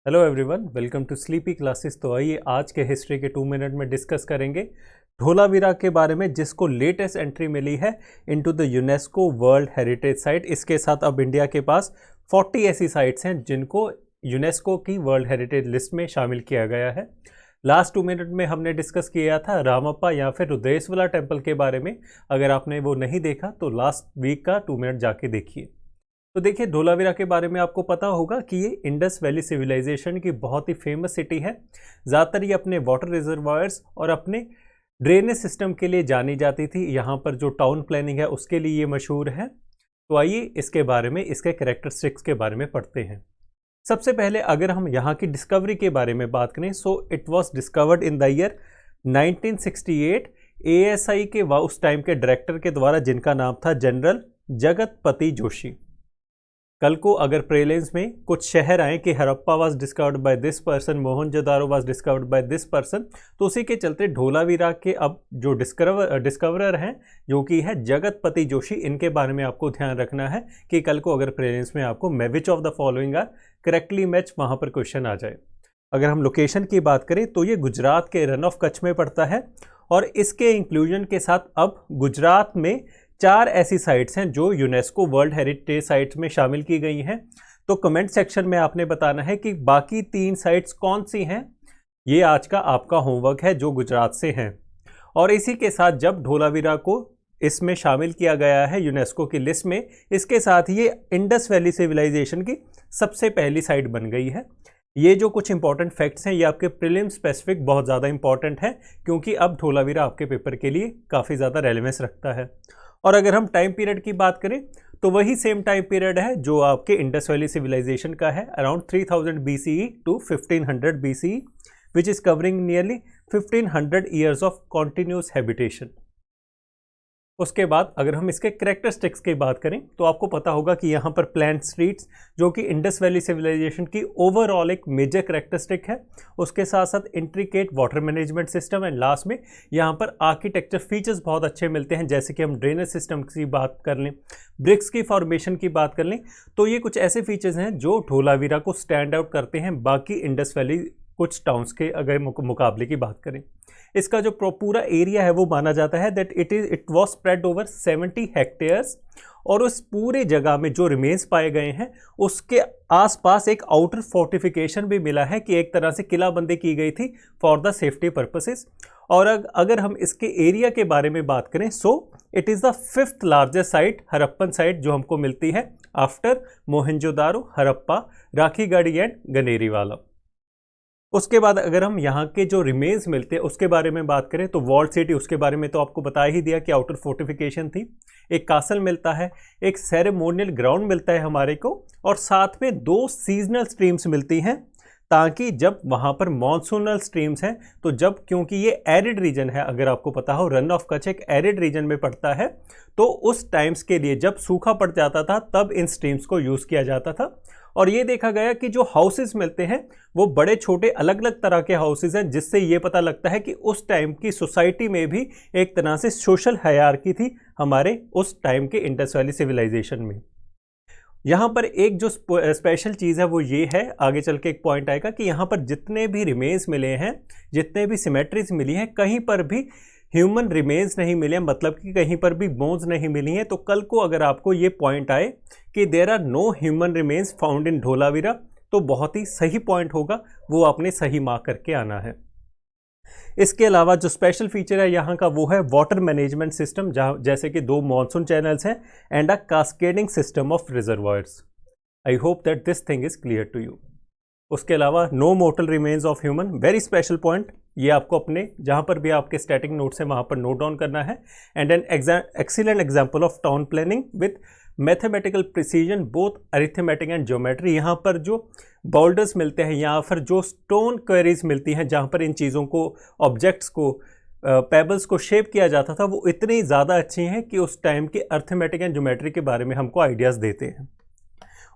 Hello everyone, welcome to sleepy classes. तो आइए आज के हिस्ट्री के 2 मिनट में डिस्कस करेंगे धोलावीरा के बारे में, जिसको लेटेस्ट एंट्री मिली है into the UNESCO world heritage site. इसके साथ अब इंडिया के पास 40 ऐसी साइट्स हैं जिनको यूनेस्को की वर्ल्ड हेरिटेज लिस्ट में शामिल किया गया है। लास्ट 2 मिनट में हमने डिस्कस किया था रामप्पा या फिर रुद्रेश्वरा टेम्पल के बारे में। अगर आपने वो नहीं देखा तो लास्ट वीक का 2 मिनट जाके देखिए। तो देखिए, धोलावीरा के बारे में आपको पता होगा कि ये इंडस वैली सिविलाइजेशन की बहुत ही फेमस सिटी है। ज़्यादातर ये अपने वाटर रिजर्वायर्स और अपने ड्रेनेज सिस्टम के लिए जानी जाती थी। यहाँ पर जो टाउन प्लानिंग है उसके लिए ये मशहूर है। तो आइए इसके बारे में, इसके कैरेक्टरिस्टिक्स के बारे में पढ़ते हैं। सबसे पहले अगर हम यहाँ की डिस्कवरी के बारे में बात करें, so it was discovered in the year 1968 ASI के उस टाइम के डायरेक्टर के द्वारा, जिनका नाम था जनरल जगतपति जोशी। कल को अगर प्रेलेंस में कुछ शहर आए कि Harappa was discovered by this person, Mohenjodaro was discovered by this person, तो उसी के चलते धोलावीरा के अब जो डिस्कवरर हैं जो कि है जगतपति जोशी, इनके बारे में आपको ध्यान रखना है कि कल को अगर प्रेलेंस में आपको which of the following are correctly match, वहाँ पर क्वेश्चन आ जाए। अगर हम लोकेशन की बात करें तो ये गुजरात के रन ऑफ कच्छ में पड़ता है और इसके इंक्लूजन के साथ अब गुजरात में 4 ऐसी साइट्स हैं जो यूनेस्को वर्ल्ड हेरिटेज साइट्स में शामिल की गई हैं। तो कमेंट सेक्शन में आपने बताना है कि बाकी 3 साइट्स कौन सी हैं। ये आज का आपका होमवर्क है जो गुजरात से हैं। और इसी के साथ जब धोलावीरा को इसमें शामिल किया गया है यूनेस्को की लिस्ट में, इसके साथ ये इंडस वैली सिविलाइजेशन की सबसे पहली साइट बन गई है। ये जो कुछ इंपॉर्टेंट फैक्ट्स हैं ये आपके प्रीलिम स्पेसिफिक बहुत ज़्यादा इंपॉर्टेंट है, क्योंकि अब धोलावीरा आपके पेपर के लिए काफ़ी ज़्यादा रेलेवेंस रखता है। और अगर हम टाइम पीरियड की बात करें तो वही सेम टाइम पीरियड है जो आपके इंडस वैली सिविलाइजेशन का है, around 3000 BCE to 1500 BCE, which is covering nearly 1500 years of continuous habitation. उसके बाद अगर हम इसके कैरेक्टरिस्टिक्स की बात करें तो आपको पता होगा कि यहाँ पर प्लान स्ट्रीट्स, जो कि इंडस वैली सिविलाइजेशन की ओवरऑल एक मेजर कैरेक्टरिस्टिक है, उसके साथ साथ intricate water management system, and last में यहाँ पर आर्किटेक्चर फीचर्स बहुत अच्छे मिलते हैं। जैसे कि हम ड्रेनेज सिस्टम की बात कर लें, ब्रिक्स की फॉर्मेशन की बात कर लें, तो ये कुछ ऐसे फीचर्स हैं जो धोलावीरा को स्टैंड आउट करते हैं बाकी इंडस वैली कुछ टाउन्स के अगर मुकाबले की बात करें। इसका जो पूरा एरिया है वो माना जाता है that it was spread over 70 hectares, और उस पूरे जगह में जो रिमेन्स पाए गए हैं उसके आसपास एक आउटर फोर्टिफिकेशन भी मिला है कि एक तरह से किलाबंदी की गई थी फॉर द सेफ्टी पर्पसेस। और अगर हम इसके एरिया के बारे में बात करें, so it is the 5th largest site, Harappan site, जो हमको मिलती है आफ्टर मोहनजोदारो, हड़प्पा, राखीगढ़ी एंड गनेरीवाला। उसके बाद अगर हम यहाँ के जो रिमेन्स मिलते हैं उसके बारे में बात करें तो वॉल्ड सिटी, उसके बारे में तो आपको बता ही दिया कि आउटर फोर्टिफिकेशन थी, एक कासल मिलता है, एक सेरेमोनियल ग्राउंड मिलता है हमारे को, और साथ में 2 सीजनल स्ट्रीम्स मिलती हैं, ताकि जब वहाँ पर मॉनसूनल स्ट्रीम्स हैं तो जब, क्योंकि ये एरिड रीजन है, अगर आपको पता हो रन ऑफ कच्छ एक एरिड रीजन में पड़ता है, तो उस टाइम्स के लिए जब सूखा पड़ जाता था तब इन स्ट्रीम्स को यूज़ किया जाता था। और ये देखा गया कि जो हाउसेस मिलते हैं वो बड़े छोटे अलग अलग तरह के हाउसेस हैं, जिससे ये पता लगता है कि उस टाइम की सोसाइटी में भी एक तरह से सोशल हायरार्की थी हमारे उस टाइम के इंडस वैली सिविलाइजेशन में। यहाँ पर एक जो स्पेशल चीज़ है वो ये है, आगे चल के एक पॉइंट आएगा कि यहाँ पर जितने भी रिमेन्स मिले हैं, जितने भी सिमेट्रीज मिली हैं, कहीं पर भी ह्यूमन रिमेन्स नहीं मिले, मतलब कि कहीं पर भी बोन्स नहीं मिली हैं। तो कल को अगर आपको ये पॉइंट आए कि there are no human remains found in Dholavira, तो बहुत ही सही पॉइंट होगा, वो आपने सही मार्क करके आना है। इसके अलावा जो स्पेशल फीचर है यहाँ का वो है वाटर मैनेजमेंट सिस्टम, जहाँ जैसे कि 2 मॉनसून चैनल्स हैं and a cascading system of reservoirs. I hope that this thing is clear to you. उसके अलावा no mortal remains of human, very special point, ये आपको अपने जहाँ पर भी आपके स्टैटिक नोट्स हैं वहाँ पर नोट डाउन करना है। And an excellent example of town planning with mathematical precision both arithmetic and geometry. यहाँ पर जो बोल्डर्स मिलते हैं या फिर जो स्टोन क्वेरीज मिलती हैं जहाँ पर इन चीज़ों को, ऑब्जेक्ट्स को, पेबल्स को शेप किया जाता था, वो इतनी ज़्यादा अच्छी हैं कि उस टाइम के अरिथमेटिक एंड ज्योमेट्री के बारे में हमको आइडियाज़ देते हैं।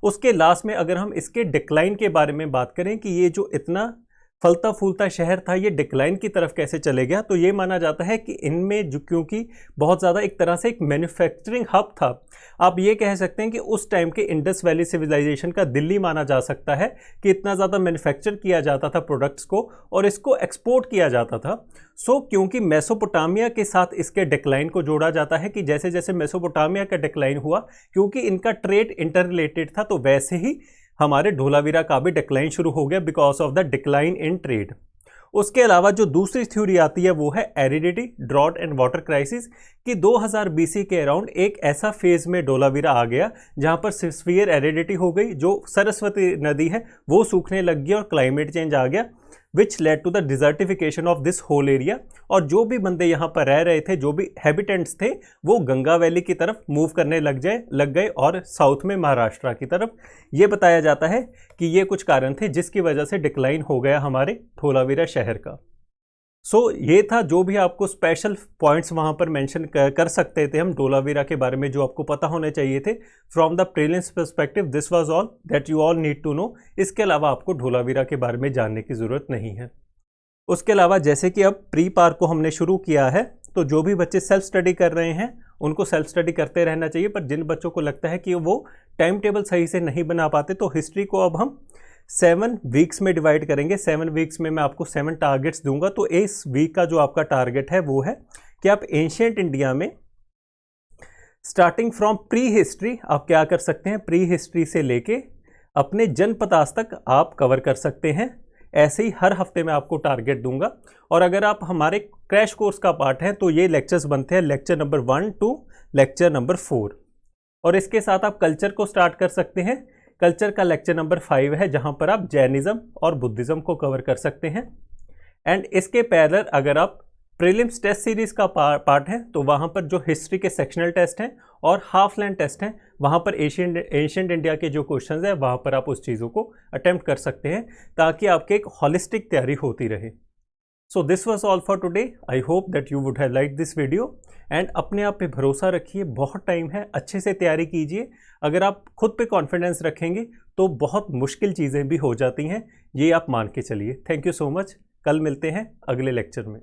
उसके लास्ट में अगर हम इसके डिक्लाइन के बारे में बात करें कि ये जो इतना फलता फूलता शहर था, ये डिक्लाइन की तरफ कैसे चले गया? तो ये माना जाता है कि इनमें जो, क्योंकि बहुत ज़्यादा एक तरह से एक मैन्युफैक्चरिंग हब था, आप ये कह सकते हैं कि उस टाइम के इंडस वैली सिविलाइजेशन का दिल्ली माना जा सकता है कि इतना ज़्यादा मैन्युफैक्चर किया जाता था प्रोडक्ट्स को और इसको एक्सपोर्ट किया जाता था। क्योंकि मेसोपोटामिया के साथ इसके डिक्लाइन को जोड़ा जाता है कि जैसे जैसे मेसोपोटामिया का डिक्लाइन हुआ, क्योंकि इनका ट्रेड इंटर रिलेटेड था, तो वैसे ही हमारे धोलावीरा का भी डिक्लाइन शुरू हो गया because of the decline in trade. उसके अलावा जो दूसरी थ्योरी आती है वो है aridity, drought and water crisis, कि 2000 बीसी के अराउंड एक ऐसा फेज में धोलावीरा आ गया जहां पर सिवियर एरिडिटी हो गई, जो सरस्वती नदी है वो सूखने लग गई और क्लाइमेट चेंज आ गया, which led to the desertification of this whole area. और जो भी बंदे यहाँ पर रह रहे थे, जो भी हैबिटेंट्स थे, वो गंगा वैली की तरफ मूव करने लग गए और साउथ में महाराष्ट्र की तरफ। ये बताया जाता है कि ये कुछ कारण थे जिसकी वजह से डिक्लाइन हो गया हमारे धोलावीरा शहर का। ये था जो भी आपको स्पेशल पॉइंट्स वहाँ पर मेंशन कर सकते थे हम धोलावीरा के बारे में, जो आपको पता होने चाहिए थे from the prelims perspective. This was all that you all need to know. इसके अलावा आपको धोलावीरा के बारे में जानने की ज़रूरत नहीं है। उसके अलावा जैसे कि अब प्री पार्क को हमने शुरू किया है, तो जो भी बच्चे सेल्फ स्टडी कर रहे हैं उनको सेल्फ स्टडी करते रहना चाहिए, पर जिन बच्चों को लगता है कि वो टाइम टेबल सही से नहीं बना पाते, तो हिस्ट्री को अब हम 7 वीक्स में डिवाइड करेंगे। 7 वीक्स में मैं आपको 7 टारगेट्स दूंगा। तो इस वीक का जो आपका टारगेट है वो है कि आप एंशिएंट इंडिया में स्टार्टिंग फ्रॉम प्री हिस्ट्री आप क्या कर सकते हैं, प्री हिस्ट्री से लेके अपने जनपदास तक आप कवर कर सकते हैं। ऐसे ही हर हफ्ते में आपको टारगेट दूंगा। और अगर आप हमारे क्रैश कोर्स का पार्ट हैं तो ये लेक्चर्स बनते हैं lecture number 1 to lecture number 4। और इसके साथ आप कल्चर को स्टार्ट कर सकते हैं। कल्चर का लेक्चर नंबर 5 है जहां पर आप जैनिज्म और बुद्धिज्म को कवर कर सकते हैं। एंड इसके पैरेलल अगर आप प्रीलिम्स टेस्ट सीरीज का पार्ट है तो वहां पर जो हिस्ट्री के सेक्शनल टेस्ट हैं और हाफ लैंड टेस्ट हैं, वहां पर एशियंट इंडिया के जो क्वेश्चंस हैं वहां पर आप उस चीज़ों को अटेम्प्ट कर सकते हैं, ताकि आपकी एक हॉलिस्टिक तैयारी होती रहे। So this was all for today. I hope that you would have like this video. And अपने आप पे भरोसा रखिए, बहुत टाइम है, अच्छे से तैयारी कीजिए। अगर आप खुद पे कॉन्फिडेंस रखेंगे तो बहुत मुश्किल चीज़ें भी हो जाती हैं, ये आप मान के चलिए। Thank you so much. कल मिलते हैं अगले लेक्चर में।